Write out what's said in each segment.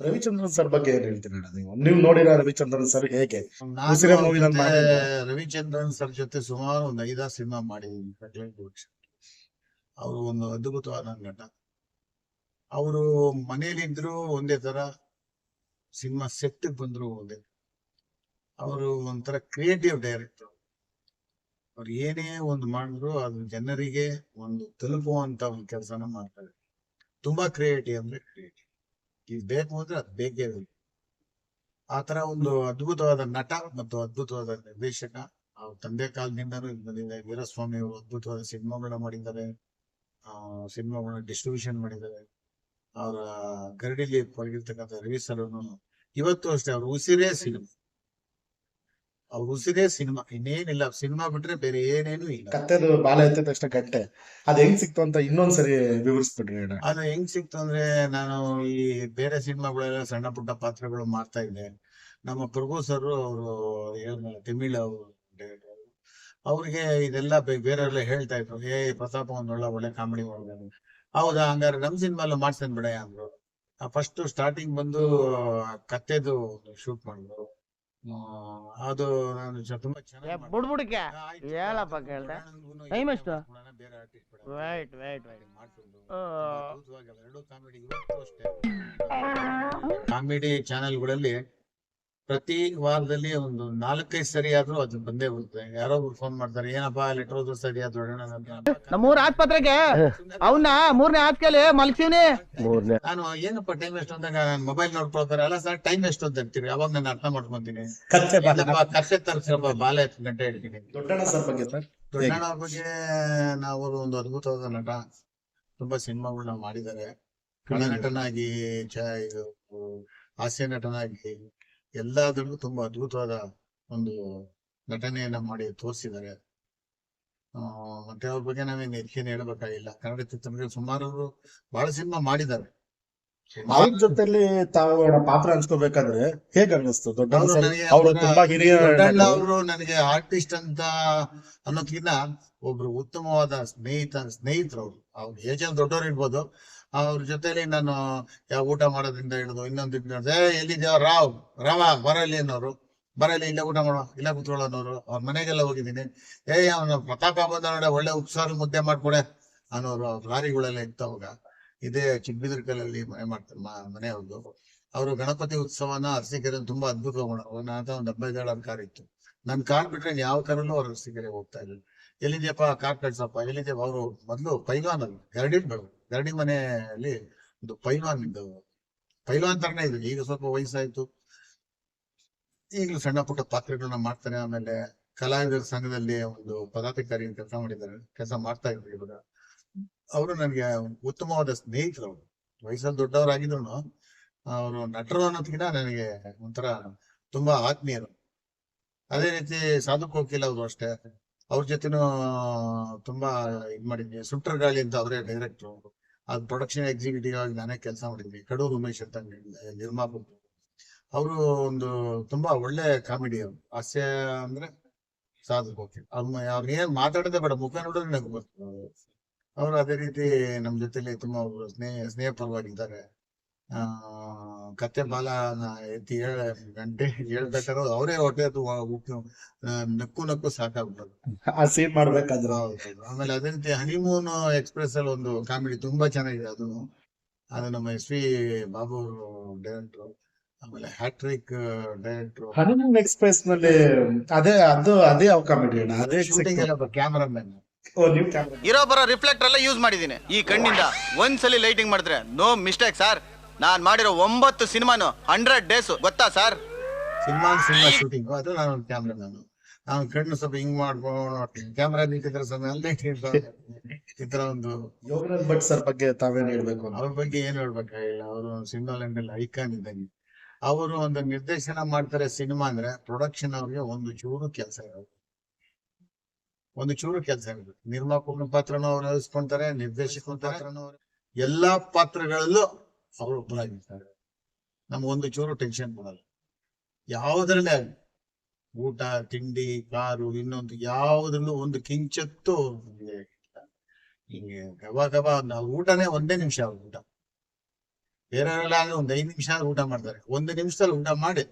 Ravichandran sir ಬಗ್ಗೆ ಏನ್ ಹೇಳ್ತೀರಿ ನೀವು ನೀವು ನೋಡಿರೋ ರವಿಚಂದ್ರನ್ ಸರ್ ಹೇಗೆ ನಾನು ಉಸಿರೇ ಅವ್ರ ಮೂವಿನಲ್ಲಿ ಜೊತೆ ಮಾಡಿದ್ದಾರೆ. ರವಿಚಂದ್ರನ್ ಸರ್ ಜೊತೆ ಸುಮಾರು ಒಂದು 5-6 ಸಿನಿಮಾ ಮಾಡಿದ್ದೀನಿ. ಅವರು ಒಂದು ಅದ್ಭುತವಾದ ನಟ. ಅವರು ಮನೇಲಿದ್ರು ಒಂದೇ ತರ, ಸಿನಿಮಾ ಸೆಟ್ ಬಂದ್ರು ಒಂದೇ. ಅವರು ಒಂಥರ ಕ್ರಿಯೇಟಿವ್ ಡೈರೆಕ್ಟರ್. ಅವ್ರು ಏನೇ ಒಂದು ಮಾಡಿದ್ರು ಅದು ಜನರಿಗೆ ಒಂದು ತಲುಪುವಂತ ಒಂದು ಕೆಲಸನ ಮಾಡ್ತಾರೆ. ತುಂಬಾ ಕ್ರಿಯೇಟಿವ್ ಅಂದ್ರೆ ಕ್ರಿಯೇಟಿವ್. ಇದು ಬೇಕು ಅಂದ್ರೆ ಅದು ಬೇಕೇ ಬೇಕು. ಆ ತರ ಒಂದು ಅದ್ಭುತವಾದ ನಟ ಮತ್ತು ಅದ್ಭುತವಾದ ನಿರ್ದೇಶಕ. ಅವ್ರ ತಂದೆ ಕಾಲದಿಂದನೂ ಇದು ಬಂದಿದೆ. ವೀರಸ್ವಾಮಿ ಅವರು ಅದ್ಭುತವಾದ ಸಿನಿಮಾಗಳನ್ನ ಮಾಡಿದ್ದಾರೆ. ಸಿನಿಮಾಗಳನ್ನ ಡಿಸ್ಟ್ರಿಬ್ಯೂಷನ್ ಮಾಡಿದ್ದಾರೆ. ಅವರ ಗರಡಿಲಿ ಪಳಗಿರ್ತಕ್ಕಂಥ ರವಿ ಸರ್ ಇವತ್ತು ಅಷ್ಟೇ ಅವ್ರ ಉಸಿರೇ ಸಿನಿಮಾ. ಅವ್ರ ಉಸಿರೇ ಸಿನಿಮಾ, ಇನ್ನೇನಿಲ್ಲ. ಸಿನಿಮಾ ಬಿಟ್ರೆ ಬೇರೆ ಏನೇನು ಇಲ್ಲ. ಕತ್ತೆದು ಬಾಲ ಎತ್ತಿದ ತಕ್ಷಣ ಗಂಟೆ ಅದ್ ಹೆಂಗ್ ಸಿಕ್ತು ಅಂತ ಇನ್ನೊಂದ್ಸರಿ ವಿವರಿಸ್ಬಿಡ್ರಿ ಅಣ್ಣ. ಅದು ಹೆಂಗ್ ಸಿಕ್ತು ಅಂದ್ರೆ, ನಾನು ಈ ಬೇರೆ ಸಿನಿಮಾಗಳೆಲ್ಲ ಸಣ್ಣ ಪುಟ್ಟ ಪಾತ್ರಗಳು ಮಾಡ್ತಾ ಇದ್ದೆ. ನಮ್ಮ ಪ್ರಭು ಸರ್ ಅವರು ತಮಿಳ್ ಅವರು ಅವ್ರಿಗೆ ಇದೆಲ್ಲ ಬೇರೆಯವ್ರೆಲ್ಲ ಹೇಳ್ತಾ ಇದ್ರು, ಪ್ರತಾಪ ಒಂದ್ ಒಳ್ಳೆ ಕಾಮಿಡಿ ಮಾಡಿದ್ರು. ಹೌದಾ, ಹಂಗಾರೆ ನಮ್ ಸಿನಿಮಾ ಮಾಡ್ತೇನೆ ಬಿಡ ಅಂದ್ರು. ಫಸ್ಟ್ ಸ್ಟಾರ್ಟಿಂಗ್ ಬಂದು ಕತ್ತೆದು ಶೂಟ್ ಮಾಡಿದ್ರು. ಅದು ನಾನು ತುಂಬಾ ಚೆನ್ನಾಗಿ ಬೇರೆ ಆರ್ಟಿಸ್ಟ್ ಕಾಮಿಡಿ ಚಾನೆಲ್ಗಳಲ್ಲಿ ಪ್ರತಿ ವಾರದಲ್ಲಿ ಒಂದು 4-5 ಸರಿ ಆದ್ರೂ ಅದು ಬಂದೇ ಬರುತ್ತೆ. ಯಾರೋ ಫೋನ್ ಮಾಡ್ತಾರೆ, ಏನಪ್ಪಾ ಲೆಟರ್ ಓದಿದ್ರು ಸರಿ ಆದ್ರು ನಮ್ಮೂರ್ ಆಸ್ಪತ್ರೆಗೆ ಅವನ್ನ 3ನೇ ಹಾಸ್ಗೆಲಿ ಮಲ್ಸಿವ್ನಿ. ನಾನು ಏನಪ್ಪ ಟೈಮ್ ಎಷ್ಟು ಅಂದಾಗ ನಾನು ಮೊಬೈಲ್ ನೋಡ್ಕೊಳ್ತಾರೆ. ಅಲ್ಲ ಸರ್, ಟೈಮ್ ಎಷ್ಟು ಅಂತ ಹೇಳ್ತೀರಿ. ಅವಾಗ ನಾನು ಅರ್ಥ ಮಾಡ್ಕೊಂತೀನಿ. ಕತ್ತೆ ಬಾಲ ಕರ್ಸೆ ತರಿಸ್ರಪ್ಪ, ಬಾಲ 10 ಗಂಟೆ ಹೇಳ್ತೀನಿ. ದೊಡ್ಡಣ್ಣ ಸರ್ ಬಗ್ಗೆ ಸರ್. ದೊಡ್ಡಣ್ಣ ಅವ್ರ ಬಗ್ಗೆ ನಾವು ಒಂದು ಅದ್ಭುತವಾದ ನಟ. ತುಂಬಾ ಸಿನಿಮಾಗಳನ್ನ ಮಾಡಿದ್ದಾರೆ. ನಟನಾಗಿ, ಹಾಸ್ಯ ನಟನಾಗಿ ಎಲ್ಲಾದ್ರಲ್ಲೂ ತುಂಬಾ ಅದ್ಭುತವಾದ ಒಂದು ನಟನೆಯನ್ನ ಮಾಡಿ ತೋರಿಸಿದ್ದಾರೆ. ಮತ್ತೆ ಅವ್ರ ಬಗ್ಗೆ ನಾವೇನು ಹೆಚ್ಚೇನು ಹೇಳ್ಬೇಕಾಗಿಲ್ಲ. ಕನ್ನಡ ಚಿತ್ರದಲ್ಲಿ ಸುಮಾರು ಬಹಳ ಸಿನಿಮಾ ಮಾಡಿದ್ದಾರೆ. ಅವ್ರ ಜೊತೆಲಿ ತಾವು ಪಾತ್ರ ಹಂಚ್ಕೋಬೇಕಾದ್ರೆ ಹೇಗ್ ಅನ್ನಿಸ್ತು? ದೊಡ್ಡಣ್ಣ ಸರ್ ಅವರು ತುಂಬಾ ಹಿರಿಯ ಅವರು ನನಗೆ ಆರ್ಟಿಸ್ಟ್ ಅಂತ ಅನ್ನೋದ್ಕಿಂತ ಒಬ್ರು ಉತ್ತಮವಾದ ಸ್ನೇಹಿತರು. ಅವ್ರ ಏಜಲ್ಲಿ ದೊಡ್ಡವ್ರು ಇರ್ಬೋದು. ಅವ್ರ ಜೊತೆಲಿ ನಾನು ಯಾವ ಊಟ ಮಾಡೋದ್ರಿಂದ ಹಿಡಿದು ಇನ್ನೊಂದು ಎಲ್ಲಿದ್ಯಾ ರಾವ ಬರಲಿ ಅನ್ನೋರು, ಬರಲಿ ಇಲ್ಲೇ ಊಟ ಮಾಡೋ, ಇಲ್ಲ ಕುತ್ಕೊಳ್ಳೋನವ್ರು. ಅವ್ರ ಮನೆಗೆಲ್ಲ ಹೋಗಿದ್ದೀನಿ. ಅವನು ಪ್ರತಾಪ ಬಂದ ನೋಡ, ಒಳ್ಳೆ ಉಪ್ಸಾರು ಮುದ್ದೆ ಮಾಡ್ಕೊಡೆ ಅನ್ನೋರು. ಅವ್ರ ಲಾರಿಗಳೆಲ್ಲ ಇತ್ತವಾಗ. ಇದೇ ಚಿಕ್ಕಬಿದ್ರಕಲ್ಲಲ್ಲಿ ಮನೆ ಅವ್ರದ್ದು. ಅವರು ಗಣಪತಿ ಉತ್ಸವನ ಅರಸೀಕೆರೆ ತುಂಬಾ ಅದ್ಭುತ ಒಂದು 75 ಕಾರ್ ಇತ್ತು. ನನ್ ಕಾರ್ ಬಿಟ್ರೆ ಯಾವ ಕಾರಲ್ಲೂ ಅವ್ರ ಅರಸೀಕೆರೆ ಹೋಗ್ತಾ ಇದ್ರು. ಎಲ್ಲಿದ್ಯಪ್ಪ ಕಾರ್ ಕಳ್ಸಪ್ಪ, ಎಲ್ಲಿದ್ಯಪ್ಪ. ಅವರು ಮೊದ್ಲು ಪೈಲ್ವಾನ್ ಅಲ್ಲಿ ಗರಡಿ ಮನೆಯಲ್ಲಿ ಒಂದು ಪೈಲ್ವಾನ್ ತರನೇ ಇದ್ರು. ಈಗ ಸ್ವಲ್ಪ ವಯಸ್ಸಾಯ್ತು. ಈಗಲೂ ಸಣ್ಣ ಪುಟ್ಟ ಪಾತ್ರಗಳನ್ನ ಮಾಡ್ತಾರೆ. ಆಮೇಲೆ ಕಲಾವಿದರ ಸಂಘದಲ್ಲಿ ಒಂದು ಪದಾಧಿಕಾರಿ ಕೆಲಸ ಮಾಡ್ತಾ ಇದ್ರು ಇವಾಗ. ಅವರು ನನಗೆ ಉತ್ತಮವಾದ ಸ್ನೇಹಿತರು. ಅವರು ವಯಸ್ಸಲ್ಲಿ ದೊಡ್ಡವರಾಗಿದ್ರು ಅವರು ನಟರು ಅನ್ನೋದ್ಕಿಂತ ನನಗೆ ಒಂಥರ ತುಂಬಾ ಆತ್ಮೀಯರು. ಅದೇ ರೀತಿ ಸಾಧು ಕೋಕಿಲ್ ಅವರು ಅಷ್ಟೇ. ಅವ್ರ ಜೊತೆನೂ ತುಂಬಾ ಇದ್ ಮಾಡಿದ್ವಿ. ಸುಟ್ರ ಗಾಳಿ ಅಂತ ಅವರೇ ಡೈರೆಕ್ಟ್ರು. ಅದು ಪ್ರೊಡಕ್ಷನ್ ಎಕ್ಸಿಕ್ಯೂಟಿವ್ ಆಗಿ ನಾನೇ ಕೆಲಸ ಮಾಡಿದ್ವಿ. ಕಡೂರು ಉಮೇಶ್ ಅಂತ ನಿರ್ಮಾಪಕರು. ಅವರು ಒಂದು ತುಂಬಾ ಒಳ್ಳೆ ಕಾಮಿಡಿ. ಅವರು ಹಾಸ್ಯ ಅಂದ್ರೆ ಸಾಧು ಕೋಕಿಲ್. ಅವ್ರನ್ನ ಏನ್ ಮಾತಾಡದೆ ಬೇಡ, ಮುಖ ನೋಡಿದ್ರೆ ನನಗೆ ಗೊತ್ತು. ಅವರು ಅದೇ ರೀತಿ ನಮ್ ಜೊತೆಲಿ ತುಂಬಾ ಸ್ನೇಹಪರವಾಗಿದ್ದಾರೆ. ಕತ್ತೆ ಬಾಲ ಎತ್ತಿ 7 ಗಂಟೆ ಹೇಳ್ಬೇಕಾದ್ರೆ ಅವರೇ ಹೊಟ್ಟೆ ನಕ್ಕು ಸಾಕಾಗ್ಬಿಡೋದು ಆ ಸೀನ್ ಮಾಡ್ಬೇಕಾದ್ರೆ. ಆಮೇಲೆ ಅದೇ ರೀತಿ ಹನಿಮೂನ್ ಎಕ್ಸ್ಪ್ರೆಸ್ ಅಲ್ಲಿ ಒಂದು ಕಾಮಿಡಿ ತುಂಬಾ ಚೆನ್ನಾಗಿದೆ. ಅದು ನಮ್ಮ ಎಸ್ ವಿ ಬಾಬು ಅವರು ಡೈರೆಕ್ಟ್ರು. ಆಮೇಲೆ ಹ್ಯಾಟ್ರಿಕ್ ಡೈರೆಕ್ಟ್ರು. ಹನಿಮೂನ್ ಎಕ್ಸ್ಪ್ರೆಸ್ ನಲ್ಲಿ ಅದೇ ಯಾವ ಕಾಮಿಡಿ ಅಣ್ಣ? ಅದೇ ಶೂಟಿಂಗ್ ಎಲ್ಲ ಕ್ಯಾಮರಾಮನ್. ಇರೋ ಬರೋ ರಿಫ್ಲೆಕ್ಟರ್ ಎಲ್ಲ ಯೂಸ್ ಮಾಡಿದೀನಿ. ಈ ಕಣ್ಣಿಂದ ಒಂದ್ಸಲಿ ಲೈಟಿಂಗ್ ಮಾಡಿದ್ರೆ ನೋ ಮಿಸ್ಟೇಕ್ ಸರ್. ನಾನ್ ಮಾಡಿರೋ 9 ಸಿನಿಮಾನು 100 ಡೇಸ್ ಗೊತ್ತಾ ಸರ್. ಸಿನಿಮಾ ಶೂಟಿಂಗ್ ಅದು ನಾನು ಕ್ಯಾಮ್ರಾಮನ್. ನಾನು ಕಣ್ಣು ಸ್ವಲ್ಪ ಹಿಂಗ್ ಮಾಡ್ಕೊಂಡು ಕ್ಯಾಮ್ರಾ ನಿಂತಿದ್ರೆ ಈ ತರ ಒಂದು. ಯೋಗರಾಜ್ ಭಟ್ ಸರ್ ಬಗ್ಗೆ ತಾವೇನ್ ಹೇಳ್ಬೇಕು? ಅವ್ರ ಬಗ್ಗೆ ಏನ್ ಹೇಳ್ಬೇಕಾಗಿಲ್ಲ. ಅವರು ಸಿನಿಮಾ ಲೈನ್ನಲ್ಲಿ ಐಕಾನ್ ಇದ್ದಂಗೆ. ಅವರು ಒಂದು ನಿರ್ದೇಶನ ಮಾಡ್ತಾರೆ ಸಿನಿಮಾ ಅಂದ್ರೆ ಪ್ರೊಡಕ್ಷನ್ ಅವ್ರಿಗೆ ಒಂದು ಚೂರು ಕೆಲಸ ಇರುತ್ತೆ. ನಿರ್ಮಾಪಕನ ಪಾತ್ರನೂ ಅವ್ರು ವಹಿಸ್ಕೊಂತಾರೆ, ನಿರ್ದೇಶಕನ ಪಾತ್ರನೂ ಎಲ್ಲಾ ಪಾತ್ರಗಳಲ್ಲೂ ಅವರು ಒಬ್ಬರಾಗಿರ್ತಾರೆ. ನಮ್ಗೊಂದು ಚೂರು ಟೆನ್ಷನ್ ಕೊಡಲ್ಲ. ಯಾವುದ್ರಲ್ಲೇ ಊಟ ತಿಂಡಿ ಕಾರು ಇನ್ನೊಂದು ಯಾವುದ್ರಲ್ಲೂ ಒಂದು ಕಿಂಚತ್ತು ಹಿಂಗೆ ಗಬಾ ಊಟನೇ 1 ನಿಮಿಷ ಊಟ. ಬೇರೆಯವರೆಲ್ಲ ಒಂದು 5 ನಿಮಿಷ ಊಟ ಮಾಡ್ತಾರೆ, 1 ನಿಮಿಷದಲ್ಲಿ ಊಟ ಮಾಡಿ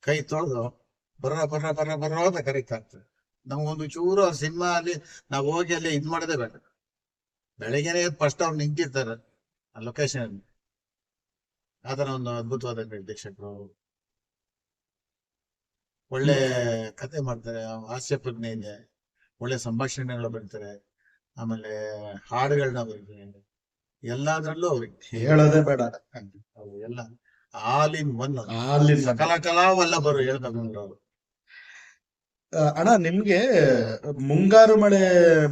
ಕೈ ತೊಳೆದು ಬರ್ರ ಅಂತ ಕರೀತಾ ಇರ್ತಾರೆ. ನಮ್ಗೊಂದು ಚೂರು ಅವ್ರ ಸಿನಿಮಾ ಅಲ್ಲಿ ನಾವು ಹೋಗಿ ಅಲ್ಲಿ ಇದ್ ಮಾಡೋದೇ ಬೇಡ. ಬೆಳಗ್ಗೆನೆ ಫಸ್ಟ್ ಅವ್ರು ನಿಂತಿರ್ತಾರೆ ಆ ಲೊಕೇಶನ್ ಅಲ್ಲಿ. ಆತರ ಒಂದು ಅದ್ಭುತವಾದ ನಿರ್ದೇಶಕರು, ಒಳ್ಳೆ ಕತೆ ಮಾಡ್ತಾರೆ, ಹಾಸ್ಯ ಪ್ರಜ್ಞೆ ಇದೆ, ಒಳ್ಳೆ ಸಂಭಾಷಣೆಗಳು ಬರ್ತಾರೆ, ಆಮೇಲೆ ಹಾಡುಗಳನ್ನ ಬರ್ತಾರೆ, ಎಲ್ಲಾದ್ರಲ್ಲೂ ಹೇಳೋದೇ ಬೇಡ. ಎಲ್ಲ ಆಲ್ ಇನ್ ಒನ್, ಅಲ್ಲಿ ಸಕಲ ಕಲಾವಲ್ಲಭರು ಹೇಳ್ತಕ್ಕಂಥವ್ರು ಅವರು. ಅಣ್ಣ ನಿಮ್ಗೆ ಮುಂಗಾರು ಮಳೆ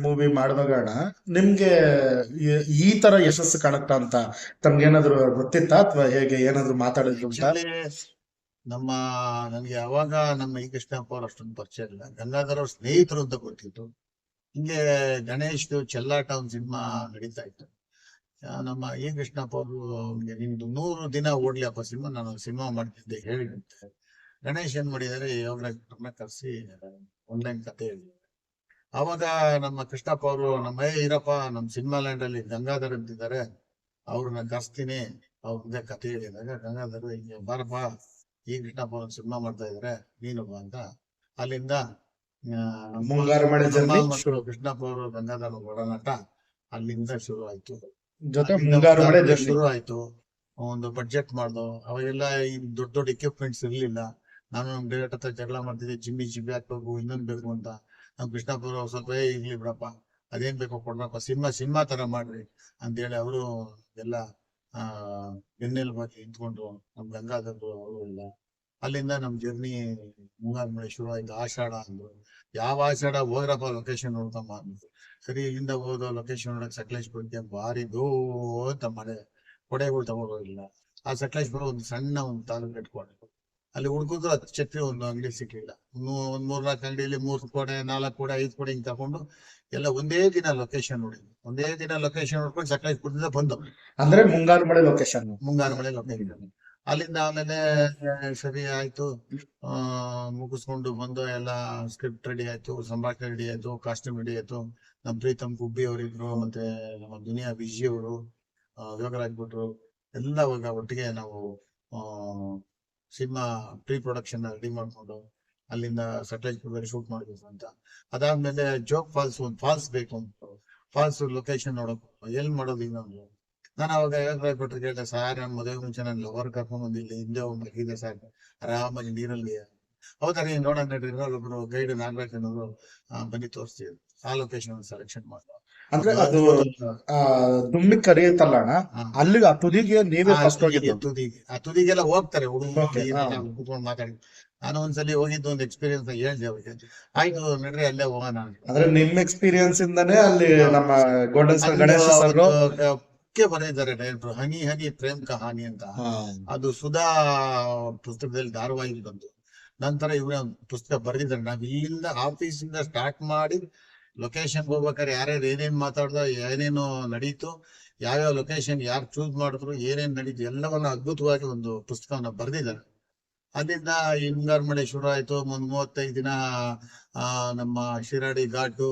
ಮೂವಿ ಮಾಡಿದಾಗ ಅಣ್ಣ ನಿಮ್ಗೆ ಈ ತರ ಯಶಸ್ಸು ಕಾಣುತ್ತಾ ಅಂತ ತಮ್ಗೇನಾದ್ರು ಗೊತ್ತಿತ್ತಾ, ಅಥವಾ ಹೇಗೆ ಏನಾದ್ರು ಮಾತಾಡಿದ್ರು ಉಂಟಾ? ನನ್ಗೆ ಅವಾಗ ನಮ್ಮ ಈ ಕೃಷ್ಣಪ್ಪ ಅವ್ರು ಅಷ್ಟೊಂದು ಪರಿಚಯ ಇಲ್ಲ, ಗಂಗಾಧರ್ ಅವ್ರ ಸ್ನೇಹಿತರು ಅಂತ ಗೊತ್ತಿತ್ತು. ಹಿಂಗೆ ಗಣೇಶ್ ಚೆಲ್ಲಾಟ ಒಂದು ಸಿನಿಮಾ ನಡೀತಾ ಇತ್ತು. ನಮ್ಮ ಈ ಕೃಷ್ಣಪ್ಪ ಅವರು ನಿಮ್ದು 100 ದಿನ ಓಡ್ಲಿ ಅಪ್ಪ ಸಿನಿಮಾ, ನಾನು ಸಿನಿಮಾ ಮಾಡ್ತಿದ್ದೆ ಹೇಳಿದಂತೆ. ಗಣೇಶ್ ಏನ್ ಮಾಡಿದಾರೆ, ಯೋಗರಾಜ್ರನ್ನ ಕರೆಸಿ ಆನ್ಲೈನ್ ಕತೆ ಹೇಳಿದ್ದಾರೆ. ಅವಾಗ ನಮ್ಮ ಕೃಷ್ಣಪ್ಪ ಅವರು ನಮ್ಮ ಇರಪ್ಪ ನಮ್ಮ ಸಿನಿಮಾ ಲ್ಯಾಂಡ್ ಅಲ್ಲಿ ಗಂಗಾಧರ್ ಅಂತಿದ್ದಾರೆ, ಅವ್ರನ್ನ ಕರ್ಸ್ತೀನಿ, ಅವ್ರ ಮುಂದೆ ಕತೆ ಹೇಳಿದಾಗ ಗಂಗಾಧರ್ ಹಿಂಗೆ ಬಾರಪ್ಪ ಈ ಕೃಷ್ಣಪ್ಪ ಅವ್ರ ಸಿನಿಮಾ ಮಾಡ್ತಾ ಇದಾರೆ ನೀನು ಬಾ ಅಂತ. ಅಲ್ಲಿಂದ ಮುಂಗಾರು ಮಳೆ ಮಕ್ಕಳು ಕೃಷ್ಣಪ್ಪ ಅವರು ಗಂಗಾಧರ್ ಒಡನಾಟ ಅಲ್ಲಿಂದ ಶುರು ಆಯ್ತು. ಜೊತೆ ಮುಂಗಾರು ಮಳೆ ಶುರು ಆಯ್ತು. ಒಂದು ಬಡ್ಜೆಟ್ ಮಾಡ್ದು, ಅವಾಗೆಲ್ಲ ಈ ದೊಡ್ಡ ಎಕ್ವಿಪ್ಮೆಂಟ್ಸ್ ಇರ್ಲಿಲ್ಲ. ನಾನು ನಮ್ ಡೈರೆಕ್ಟರ್ ಹತ್ರ ಜಗಳ ಮಾಡ್ತಿದ್ದೆ, ಜಿಮ್ಮಿ ಹಾಕ್ಬೇಕು, ಇನ್ನೊಂದ್ ಬೇಕು ಅಂತ. ನಮ್ ಕೃಷ್ಣಪ್ಪ ಅವರು ಸ್ವಲ್ಪ ಇರ್ಲಿ ಬಿಡಪ್ಪ, ಅದೇನ್ ಬೇಕೋ ಕೊಡ್ರಪ್ಪ, ಸಿನಿಮಾ ತರ ಮಾಡ್ರಿ ಅಂತ ಹೇಳಿ ಅವರು ಎಲ್ಲ ಬೆನ್ನೆಲುಬಾಗಿ ನಿಂತ್ಕೊಂಡ್ರು. ನಮ್ ಗಂಗಾಧರ್ ಅವರು ಇಲ್ಲ. ಅಲ್ಲಿಂದ ನಮ್ ಜರ್ನಿ ಮುಂಗಾರು ಮಳೆ ಶುರು ಆಯ್ತು. ಆಷಾಢ ಅಂದ್ರು, ಯಾವ ಆಷಾಢ ಹೋದ್ರಪ್ಪ ಲೊಕೇಶನ್ ನೋಡ್ತಮ್ಮ ಅಂದ್ರು. ಸರಿ, ಇಲ್ಲಿಂದ ಹೋದ ಲೊಕೇಶನ್ ನೋಡಕ್ ಸಕಲೇಶ್ಪುರಕ್ಕೆ ಭಾರಿ ಅಂತ ಮಳೆ, ಕೊಡೆಗಳು ತಗೊಂಡೋಗಿಲ್ಲ. ಆ ಸಕಲೇಶ್ಪುರ ಒಂದು ಸಣ್ಣ ಒಂದು ತಾಲೂಕು ಇಟ್ಕೊಂಡು ಅಲ್ಲಿ ಹುಡುಕಿದ್ರು ಅದು ಛತ್ರಿ ಒಂದು ಅಂಗಡಿ ಸಿಕ್ಕಿಲ್ಲ. ಒಂದ್ 3-4 ಅಂಗಡಿಯಲ್ಲಿ 3 ಕೊಡೆ 4 ಕೊಡೆ 5 ಕೊಡೆ ಹಿಂಗ್ ತಗೊಂಡು ಎಲ್ಲ ಒಂದೇ ದಿನ ಲೊಕೇಶನ್ ನೋಡ್ಕೊಂಡು ಸಕಲೇಶ್ಪುರದಿಂದ ಬಂದು, ಅಂದ್ರೆ ಮುಂಗಾರು ಮಳೆ ಲೊಕೇಶನ್. ಅಲ್ಲಿಂದ ಆಮೇಲೆ ಸರಿ ಆಯ್ತು, ಮುಗಿಸ್ಕೊಂಡು ಬಂದು ಎಲ್ಲ ಸ್ಕ್ರಿಪ್ಟ್ ರೆಡಿ ಆಯ್ತು, ಸಂಭಾಷಣೆ ರೆಡಿ ಆಯ್ತು, ಕಾಸ್ಟ್ಯೂಮ್ ರೆಡಿ ಆಯ್ತು. ನಮ್ ಪ್ರೀತಮ್ ಗುಬ್ಬಿ ಅವರಿದ್ರು, ಮತ್ತೆ ನಮ್ಮ ದುನಿಯಾ ವಿಜಿ ಅವರು, ಯೋಗರಾಜ್ ಭಟ್ರು ಎಲ್ಲ ಒಟ್ಟಿಗೆ ನಾವು ಸಿನಿಮಾ ಪ್ರೀ ಪ್ರೊಡಕ್ಷನ್ ರೆಡಿ ಮಾಡ್ಕೊಂಡು ಅಲ್ಲಿಂದ ಸಕಲೇಶ್ಪುರದಲ್ಲಿ ಶೂಟ್ ಮಾಡ್ಬೇಕು ಅಂತ. ಅದಾದ್ಮೇಲೆ ಜೋಗ್ ಫಾಲ್ಸ್, ಒಂದು ಫಾಲ್ಸ್ ಬೇಕು ಅಂತ, ಫಾಲ್ಸ್ ಲೊಕೇಶನ್ ನೋಡಕ್ ಎಲ್ ಮಾಡೋದು ಇನ್ನೊಂದು. ನಾನು ಅವಾಗ ಯೋಗರಾಜ್ ಭಟ್ರು ಕೇಳಿದೆ, ಸರ್ ನನ್ನ ಮದುವೆ ಮುಂಚೆ ನನ್ನ ಲವರ್ ಕರ್ಕೊಂಡು ಬಂದಿಲ್ಲ, ಹಿಂದೆ ಹೋಗಿದೆ ಸರ್, ಆರಾಮಾಗಿ ನೀರಲ್ಲಿ. ಹೌದಾ, ನೀವು ನೋಡೋಣ ನಡ್ರಿ, ಒಬ್ರು ಗೈಡ್ ನಾಗರಾಜ್ ಅನ್ನೋರು ಬನ್ನಿ ತೋರಿಸ್ತೀವಿ. ಆ ಲೊಕೇಶನ್ ಸೆಲೆಕ್ಷನ್ ಮಾಡ್ತಾರೆ. ಅಂದ್ರೆ ಅದು ದುಮ್ಮಿ ಕರೆಯುತ್ತಲ್ಲ ಅಣ್ಣ, ಅಲ್ಲಿ ಆ ತುದಿಗೆ ನೀವೇ ಫಸ್ಟ್ ಹೋಗಿದ್ದು? ಆ ತುದಿಗೆಲ್ಲ ಹೋಗ್ತಾರೆ ಹುಡುಗರು ಕೂತ್ಕೊಂಡು ಮಾತಾಡಿ. ನಾನು ಒಂದ್ಸಲಿ ಹೋಗಿದ್ದು ಒಂದು ಎಕ್ಸ್ಪೀರಿಯನ್ಸ್ ಹೇಳ್ದೆ ಅವ್ರಿಗೆ. ಆಯ್ತು ನಡ್ರಿ ಅಲ್ಲೇ ಹೋಗೋಣ. ಅಂದ್ರೆ ನಿಮ್ ಎಕ್ಸ್ಪೀರಿಯನ್ಸ್ ಇಂದಾನೆ ಅಲ್ಲಿ ನಮ್ಮ ಗೋಲ್ಡನ್ ಸ್ಟಾರ್ ಗಣೇಶ ಸರ್ ಬರೆದಿದ್ದಾರೆ ಡೈರೆಕ್ಟರ್, ಹನಿ ಹನಿ ಪ್ರೇಮ್ ಕಹಾನಿ ಅಂತ. ಅದು ಸುಧಾ ಪುಸ್ತಕದಲ್ಲಿ ಧಾರಾವಾಹಿ ಬಂತು. ನಂತರ ಇವರೇ ಒಂದು ಪುಸ್ತಕ ಬರೆದಿದ್ದಾರೆ. ನಾವ್ ಇಲ್ಲಿಂದ ಆಫೀಸಿಂದ ಸ್ಟಾರ್ಟ್ ಮಾಡಿ ಲೊಕೇಶನ್ ಹೋಗ್ಬೇಕಾದ್ರೆ ಯಾರ್ಯಾರು ಏನೇನ್ ಮಾತಾಡ್ದ, ಏನೇನು ನಡೀತು, ಯಾವ್ಯಾವ ಲೊಕೇಶನ್ ಯಾರು ಚೂಸ್ ಮಾಡಿದ್ರು, ಏನೇನ್ ನಡೀತು ಎಲ್ಲವನ್ನ ಅದ್ಭುತವಾಗಿ ಒಂದು ಪುಸ್ತಕವನ್ನ ಬರೆದಿದ್ದಾರೆ. ಅಲ್ಲಿಂದ ಈ ಮುಂಗಾರು ಮಳೆ ಶುರು ಆಯ್ತು. 35 ದಿನ ನಮ್ಮ ಶಿರಾಡಿ ಘಾಟು,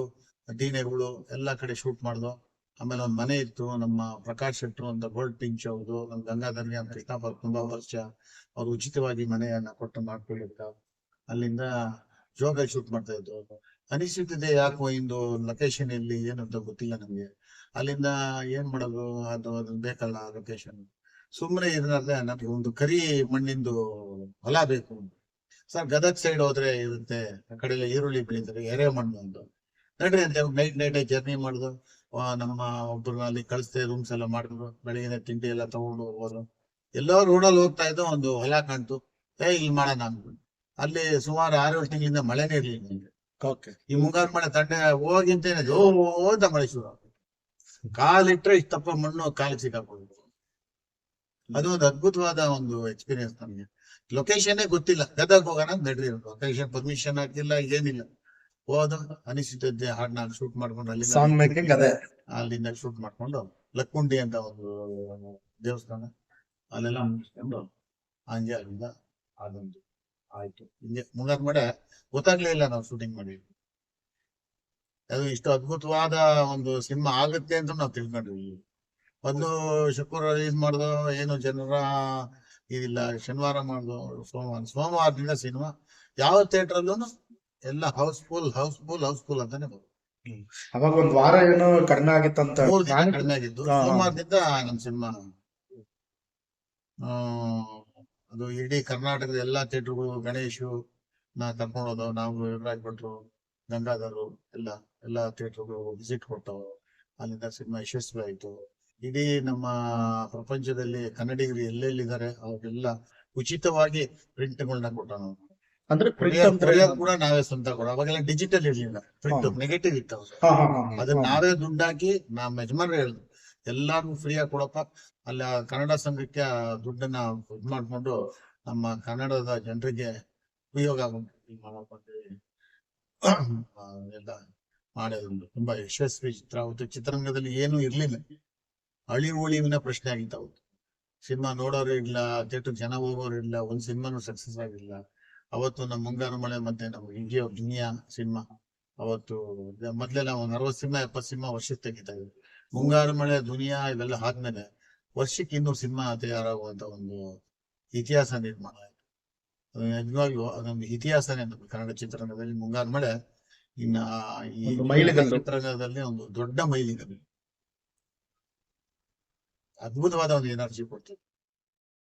ದೀನೆಗಳು ಎಲ್ಲ ಕಡೆ ಶೂಟ್ ಮಾಡ್ದು. ಆಮೇಲೆ ಒಂದ್ ಮನೆ ಇತ್ತು, ನಮ್ಮ ಪ್ರಕಾಶ್ ಶೆಟ್ರು ಅಂತ ಗೋಲ್ಡ್ ಪಿಂಚ್ ಅವ್ರು, ನಮ್ ಗಂಗಾಧರ್ಗೆ ಅಂತ ಕೃಷ್ಣಪ್ಪ ತುಂಬಾ ವರ್ಷ ಅವ್ರು ಉಚಿತವಾಗಿ ಮನೆಯನ್ನ ಕೊಟ್ಟು ಮಾಡ್ಕೊಂಡಿರ್ತ. ಅಲ್ಲಿಂದ ಜೋಗ ಶೂಟ್ ಮಾಡ್ತಾ ಇದ್ರು. ಅನಿಸುತ್ತಿದೆ ಯಾಕೋ ಇಂದು ಲೊಕೇಶನ್ ಇಲ್ಲಿ ಏನಂತ ಗೊತ್ತಿಲ್ಲ ನಮ್ಗೆ. ಅಲ್ಲಿಂದ ಏನ್ ಮಾಡೋದು, ಅದು ಬೇಕಲ್ಲ ಲೊಕೇಶನ್. ಸುಮ್ಮನೆ ಇದ್ರೆ ನಮ್ಗೆ ಒಂದು ಕರಿ ಮಣ್ಣಿಂದು ಹೊಲ ಬೇಕು ಸರ್. ಗದಗ್ ಸೈಡ್ ಹೋದ್ರೆ ಇರುತ್ತೆ, ಆ ಕಡೆ ಈರುಳ್ಳಿ ಬೆಳೀತಾರೆ, ಎರೆ ಮಣ್ಣು ಅಂತ. ನಡ್ರಿ ಅಂತ ನೈಟ್ ಜರ್ನಿ ಮಾಡುದು. ನಮ್ಮ ಒಬ್ಬರು ಅಲ್ಲಿ ಕಳಿಸ್ತೇ, ರೂಮ್ಸ್ ಎಲ್ಲ ಮಾಡಿದ್ರು. ಬೆಳಗ್ಗೆ ತಿಂಡಿ ಎಲ್ಲ ತಗೊಂಡು ಹೋಗೋದು. ಎಲ್ಲೋ ರೋಡಲ್ಲಿ ಹೋಗ್ತಾ ಇದ್ದು ಒಂದು ಹೊಲ ಕಾಣ್ತು, ಇಲ್ಲಿ ಮಾಡೋಣ ಅಂದ್ಬಿಟ್ಟು. ಅಲ್ಲಿ ಸುಮಾರು 6-7 ತಿಂಗಳಿಂದ ಮಳೆನೇ ಇರ್ಲಿಲ್ಲ ನಮ್ಗೆ. ಈ ಮುಂಗಾರು ಮಳೆ ತಂಡೆ ಹೋಗಿಂತೇನೆ ಜೋದ ಮಳೆ ಶುರು ಆಗ್ತದೆ. ಕಾಲಿಟ್ರೆ ಇಷ್ಟಪ್ಪ ಮಣ್ಣು ಕಾಲಿಗೆ ಸಿಕ್ಕಾಕೊಳ್ಳೋದು. ಅದು ಒಂದು ಅದ್ಭುತವಾದ ಒಂದು ಎಕ್ಸ್ಪೀರಿಯನ್ಸ್ ನಮ್ಗೆ. ಲೊಕೇಶನ್ ಗೊತ್ತಿಲ್ಲ, ಗದಗ್ ಹೋಗೋಣ ನಡ್ರಿ, ಲೊಕೇಶನ್ ಪರ್ಮಿಷನ್ ಆಗಿಲ್ಲ, ಏನಿಲ್ಲ. ಹೋದ ಅನಿಸುತ್ತಿದ್ದೆ ಹಾಡ್ನ ಶೂಟ್ ಮಾಡ್ಕೊಂಡು ಅಲ್ಲಿಂದ ಶೂಟ್ ಮಾಡ್ಕೊಂಡು ಲಕ್ಕುಂಡಿ ಅಂತ ಒಂದು ದೇವಸ್ಥಾನ ಅಲ್ಲೆಲ್ಲ ಮುಗಿಸ್ಕೊಂಡು ಹಂಗೆ ಅಲ್ಲಿಂದ ಅದೊಂದು ಆಯ್ತು. ಹಿಂಗೆ ಮುಂಗಾರು ಮಳೆ ಗೊತ್ತಾಗ್ಲೇ ಇಲ್ಲ ನಾವು ಶೂಟಿಂಗ್ ಮಾಡಿದ್ವಿ. ಅದು ಇಷ್ಟು ಅದ್ಭುತವಾದ ಒಂದು ಸಿನಿಮಾ ಆಗುತ್ತೆ ಅಂತ ನಾವು ತಿಳ್ಕೊಂಡ್ವಿ. ಒಂದು ಶುಕ್ರವಾರ ರಿಲೀಸ್ ಮಾಡ್ದು, ಏನು ಜನರ ಇದಿಲ್ಲ, ಶನಿವಾರ ಮಾಡ್ದು, ಸೋಮವಾರದಿಂದ ಸಿನಿಮಾ ಯಾವ ಥಿಯೇಟರ್ ಅಲ್ಲೂ ಎಲ್ಲ ಹೌಸ್ಫುಲ್ ಅಂತಾನೆ ಬರೋದು. ಅವಾಗ ಒಂದ್ ವಾರ ಏನೋ ಕಡಿಮೆ ಆಗಿತ್ತಂತ. 3 ದಿನ ಕಡಿಮೆ ಆಗಿದ್ದು, ಹಾ, ಹಾ. ಸೋಮವಾರದಿಂದ ನಮ್ ಸಿನಿಮಾ ಅದು ಇಡೀ ಕರ್ನಾಟಕದ ಎಲ್ಲಾ ಥಿಯೇಟರ್ಗಳು, ಗಣೇಶು ನಾ ಕರ್ಕೊಂಡೋದು, ನಾವು ಯುವರಾಜ್ ಭಟ್ರು, ಗಂಗಾಧರು ಎಲ್ಲಾ ಥಿಯೇಟರ್ಗಳು ವಿಸಿಟ್ ಕೊಟ್ಟವು. ಅಲ್ಲಿಂದ ಸಿನಿಮಾ ಯಶಸ್ವಿ ಆಯ್ತು. ಇಡೀ ನಮ್ಮ ಪ್ರಪಂಚದಲ್ಲಿ ಕನ್ನಡಿಗರು ಎಲ್ಲೆಲ್ಲಿದ್ದಾರೆ ಅವ್ರಿಗೆಲ್ಲ ಉಚಿತವಾಗಿ ಪ್ರಿಂಟ್ಗಳನ್ನ ಕೊಟ್ಟ ನಾವು. ಅಂದ್ರೆ print ಅಂದ್ರೆ ಕೊರಿಯರ್ ಕೂಡ ನಾವೇ ಸ್ವಂತ ಕೊಡ. ಅವಾಗೆಲ್ಲ ಡಿಜಿಟಲ್ ಇರ್ಲಿಲ್ಲ, ಪ್ರಿಂಟ್ ನೆಗೆಟಿವ್ ಇತ್ತು. ಹಾ, ಹಾ, ಹಾ, ಅದನ್ನ ನಾವೇ ದುಡ್ಡಾಕಿ ನಮ್ಮ ಯಜಮಾನ್ರು ಹೇಳಿದ್ರು ಎಲ್ಲಾರ್ಗು ಫ್ರೀ ಆಗಿ ಕೊಡಪ್ಪ. ಅಲ್ಲಿ ಆ ಕನ್ನಡ ಸಂಘಕ್ಕೆ ಆ ದುಡ್ಡನ್ನ ಇದ್ ಮಾಡ್ಕೊಂಡು ನಮ್ಮ ಕನ್ನಡದ ಜನರಿಗೆ ಉಪಯೋಗ ಮಾಡಪ್ಪ ಅಂತೇಳಿ ಎಲ್ಲ ಮಾಡೋದು. ತುಂಬಾ ಯಶಸ್ವಿ ಚಿತ್ರ. ಅವತ್ತು ಚಿತ್ರರಂಗದಲ್ಲಿ ಏನು ಇರ್ಲಿಲ್ಲ, ಅಳಿವಿನ ಪ್ರಶ್ನೆ ಆಗಿತ್ತು. ಅವತ್ತು ಸಿನಿಮಾ ನೋಡೋರು ಇಲ್ಲ, ಥಿಯೇಟರ್ ಜನ ಹೋಗೋರು ಇಲ್ಲ, ಒಂದ್ ಸಿನಿಮಾನು ಸಕ್ಸಸ್ ಆಗಿಲ್ಲ. ಅವತ್ತು ನಮ್ಮ ಮುಂಗಾರು ಮಳೆ ಮತ್ತೆ ನಮ್ಮ ಇಂಡಿಯಾ ದುನಿಯಾ ಸಿನಿಮಾ ಅವತ್ತು ಮೊದ್ಲೆಲ್ಲ ಒಂದ್ 60 ಸಿನಿಮಾ 70 ಸಿನಿಮಾ ವರ್ಷಕ್ಕೆ ತೆಗಿತಾ ಇದ್ರು. ಮುಂಗಾರು ಮಳೆ, ದುನಿಯಾ ಇವೆಲ್ಲ ಆದ್ಮೇಲೆ ವರ್ಷಕ್ಕೆ 200 ಸಿನಿಮಾ ತಯಾರಾಗುವಂತ ಒಂದು ಇತಿಹಾಸ ನಿರ್ಮಾಣ ಆಯ್ತು. ನಿಜವಾಗ್ಲೂ ಅದೊಂದು ಇತಿಹಾಸನೇ ನಮ್ಮ ಕನ್ನಡ ಚಿತ್ರರಂಗದಲ್ಲಿ. ಮುಂಗಾರು ಮಳೆ ಇನ್ನ ಈ ಒಂದು ಮೈಲಿಗಲ್ಲು. ಚಿತ್ರರಂಗದಲ್ಲಿ ಒಂದು ದೊಡ್ಡ ಮೈಲಿಗಲ್ಲು. ಅದ್ಭುತವಾದ ಒಂದು ಎನರ್ಜಿ ಕೊಡ್ತದೆ.